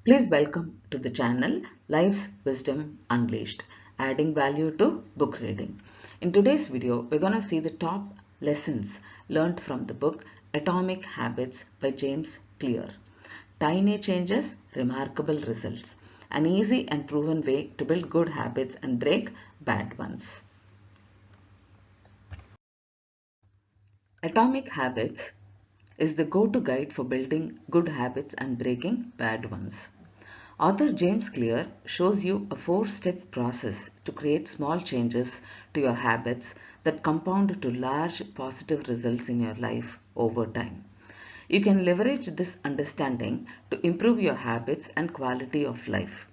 Please welcome to the channel Life's Wisdom Unleashed, adding value to book reading. In today's video, we're going to see the top lessons learned from the book Atomic Habits by James Clear. Tiny changes, remarkable results. An easy and proven way to build good habits and break bad ones. Atomic Habits is the go-to guide for building good habits and breaking bad ones. Author James Clear shows you a 4-step process to create small changes to your habits that compound to large positive results in your life over time. You can leverage this understanding to improve your habits and quality of life.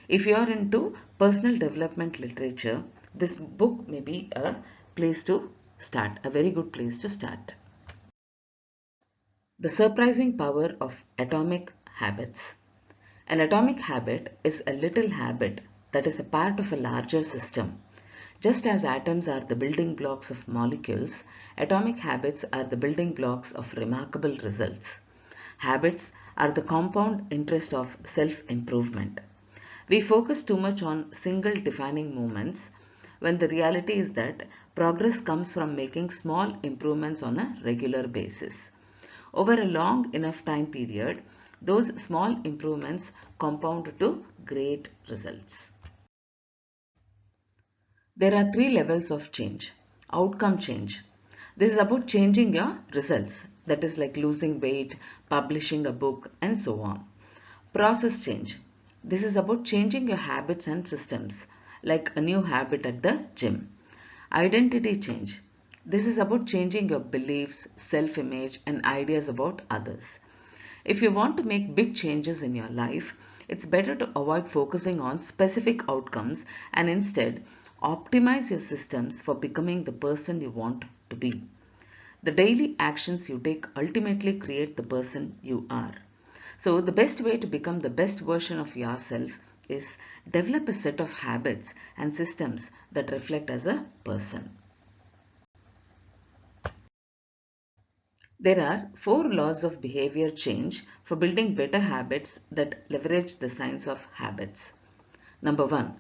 If you are into personal development literature, this book may be a place to start, a very good place to start. The surprising power of atomic habits. An atomic habit is a little habit that is a part of a larger system. Just as atoms are the building blocks of molecules, atomic habits are the building blocks of remarkable results. Habits are the compound interest of self-improvement. We focus too much on single defining moments when the reality is that progress comes from making small improvements on a regular basis. Over a long enough time period, those small improvements compound to great results. There are 3 levels of change. Outcome change. This is about changing your results, that is like losing weight, publishing a book, and so on. Process change. This is about changing your habits and systems, like a new habit at the gym. Identity change. This is about changing your beliefs, self-image, and ideas about others. If you want to make big changes in your life, it's better to avoid focusing on specific outcomes and instead optimize your systems for becoming the person you want to be. The daily actions you take ultimately create the person you are. So the best way to become the best version of yourself is develop a set of habits and systems that reflect as a person. There are 4 laws of behavior change for building better habits that leverage the science of habits. Number 1,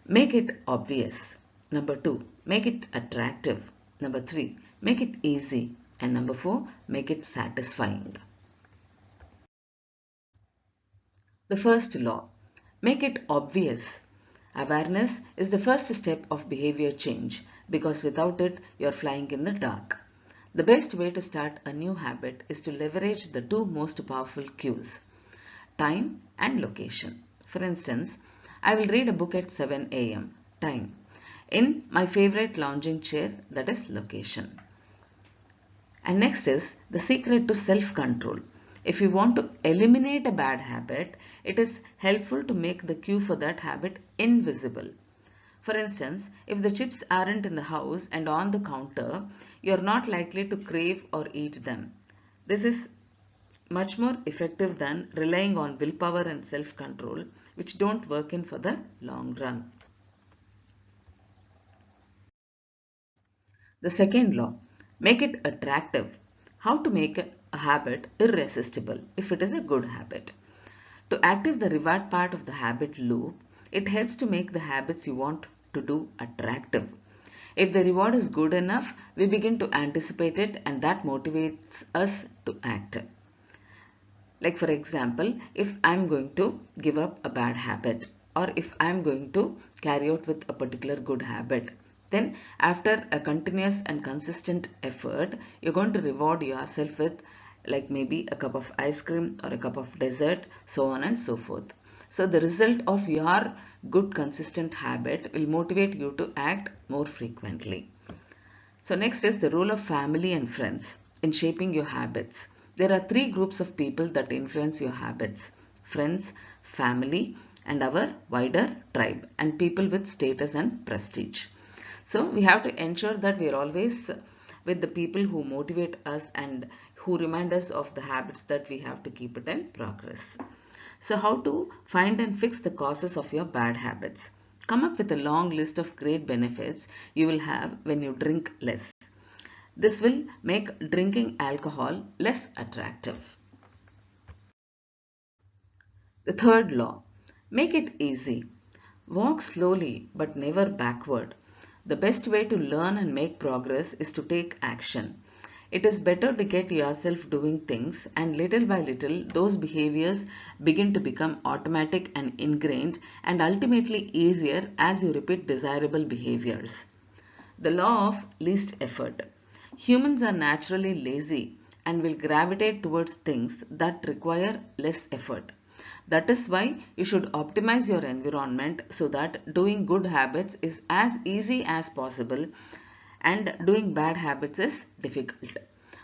make it obvious. Number 2, make it attractive. Number 3, make it easy. And number 4, make it satisfying. The first law, make it obvious. Awareness is the first step of behavior change because without it, you're flying in the dark. The best way to start a new habit is to leverage the 2 most powerful cues, time and location. For instance, I will read a book at 7 a.m. time in my favorite lounging chair, that is location. And next is the secret to self-control. If you want to eliminate a bad habit, it is helpful to make the cue for that habit invisible. For instance, if the chips aren't in the house and on the counter, you are not likely to crave or eat them. This is much more effective than relying on willpower and self-control, which don't work in for the long run. The second law, make it attractive. How to make a habit irresistible if it is a good habit. To activate the reward part of the habit loop, it helps to make the habits you want to do attractive. If the reward is good enough, we begin to anticipate it and that motivates us to act. Like for example, if I'm going to give up a bad habit or if I'm going to carry out with a particular good habit, then after a continuous and consistent effort, you're going to reward yourself with like maybe a cup of ice cream or a cup of dessert, so on and so forth. So the result of your good consistent habit will motivate you to act more frequently. So next is the role of family and friends in shaping your habits. There are 3 groups of people that influence your habits: friends, family, and our wider tribe, and people with status and prestige. So we have to ensure that we are always with the people who motivate us and who remind us of the habits that we have to keep it in progress. So how to find and fix the causes of your bad habits? Come up with a long list of great benefits you will have when you drink less. This will make drinking alcohol less attractive. The third law, make it easy. Walk slowly but never backward. The best way to learn and make progress is to take action. It is better to get yourself doing things, and little by little those behaviors begin to become automatic and ingrained and ultimately easier as you repeat desirable behaviors. The law of least effort. Humans are naturally lazy and will gravitate towards things that require less effort. That is why you should optimize your environment so that doing good habits is as easy as possible and doing bad habits is difficult.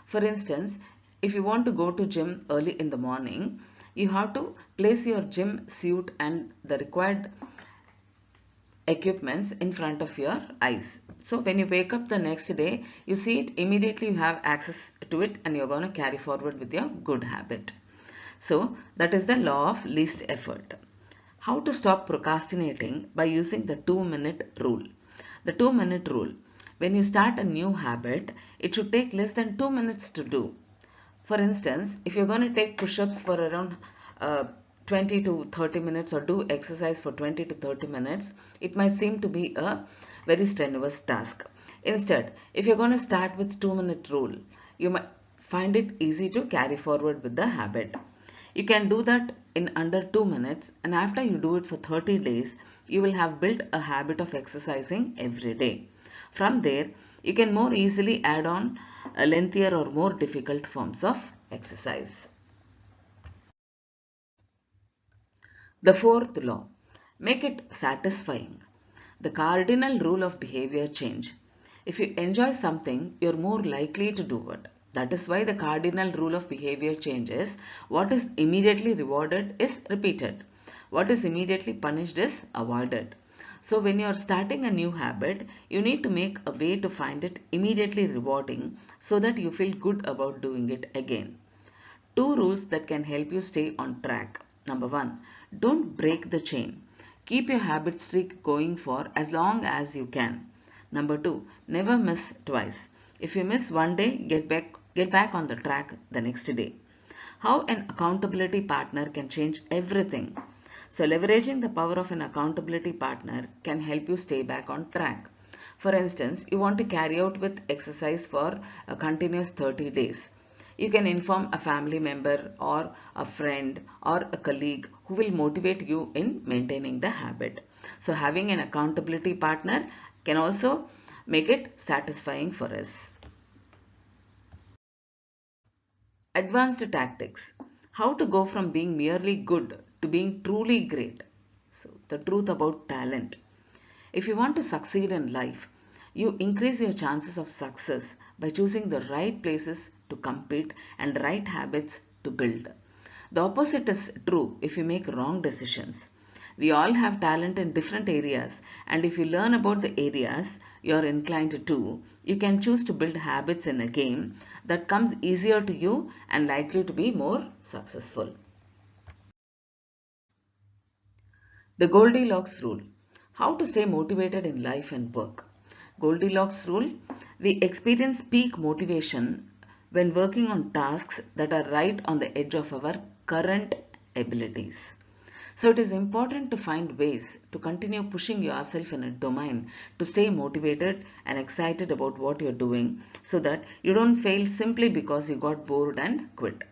For instance, if you want to go to gym early in the morning, you have to place your gym suit and the required equipments in front of your eyes. So when you wake up the next day, you see it immediately, you have access to it and you're going to carry forward with your good habit. So that is the law of least effort. How to stop procrastinating by using the 2-minute rule. The 2-minute rule. When you start a new habit, it should take less than 2 minutes to do. For instance, if you're going to take push-ups for around 20 to 30 minutes or do exercise for 20 to 30 minutes, it might seem to be a very strenuous task. Instead, if you're going to start with 2-minute rule, you might find it easy to carry forward with the habit. You can do that in under 2 minutes, and after you do it for 30 days, you will have built a habit of exercising every day. From there, you can more easily add on a lengthier or more difficult forms of exercise. The fourth law, make it satisfying. The cardinal rule of behavior change. If you enjoy something, you're more likely to do it. That is why the cardinal rule of behavior change is what is immediately rewarded is repeated. What is immediately punished is avoided. So when you are starting a new habit, you need to make a way to find it immediately rewarding so that you feel good about doing it again. Two rules that can help you stay on track. Number one, don't break the chain. Keep your habit streak going for as long as you can. Number two, never miss twice. If you miss one day, get back on the track the next day. How an accountability partner can change everything. So leveraging the power of an accountability partner can help you stay back on track. For instance, you want to carry out with exercise for a continuous 30 days. You can inform a family member or a friend or a colleague who will motivate you in maintaining the habit. So having an accountability partner can also make it satisfying for us. Advanced tactics. How to go from being merely good to being truly great. So the truth about talent. If you want to succeed in life, you increase your chances of success by choosing the right places to compete and right habits to build. The opposite is true if you make wrong decisions. We all have talent in different areas, and if you learn about the areas you're inclined to, you can choose to build habits in a game that comes easier to you and likely to be more successful. The Goldilocks rule. How to stay motivated in life and work. Goldilocks rule. We experience peak motivation when working on tasks that are right on the edge of our current abilities. So it is important to find ways to continue pushing yourself in a domain to stay motivated and excited about what you're doing so that you don't fail simply because you got bored and quit.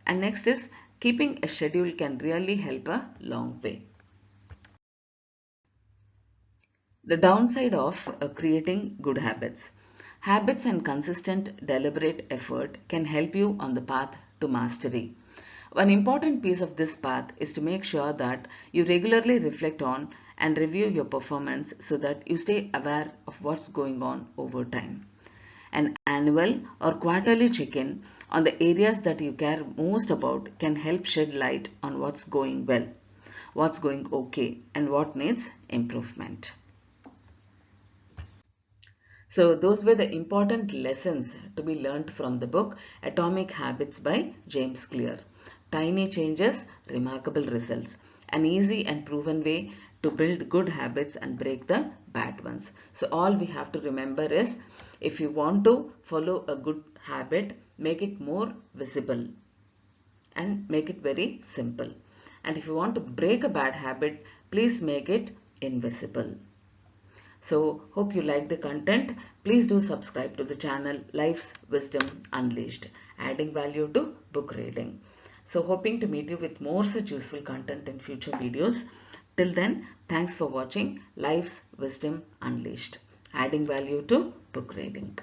And next is keeping a schedule can really help a long way. The downside of creating good habits. Habits and consistent deliberate effort can help you on the path to mastery. One important piece of this path is to make sure that you regularly reflect on and review your performance so that you stay aware of what's going on over time. An annual or quarterly check-in on the areas that you care most about can help shed light on what's going well, what's going okay, and what needs improvement. So those were the important lessons to be learned from the book Atomic Habits by James Clear. Tiny changes, remarkable results. An easy and proven way to build good habits and break the bad ones. So all we have to remember is if you want to follow a good habit, make it more visible and make it very simple. And if you want to break a bad habit, please make it invisible. So hope you like the content. Please do subscribe to the channel Life's Wisdom Unleashed, adding value to book reading. So hoping to meet you with more such useful content in future videos. Till then, thanks for watching Life's Wisdom Unleashed, adding value to book reading.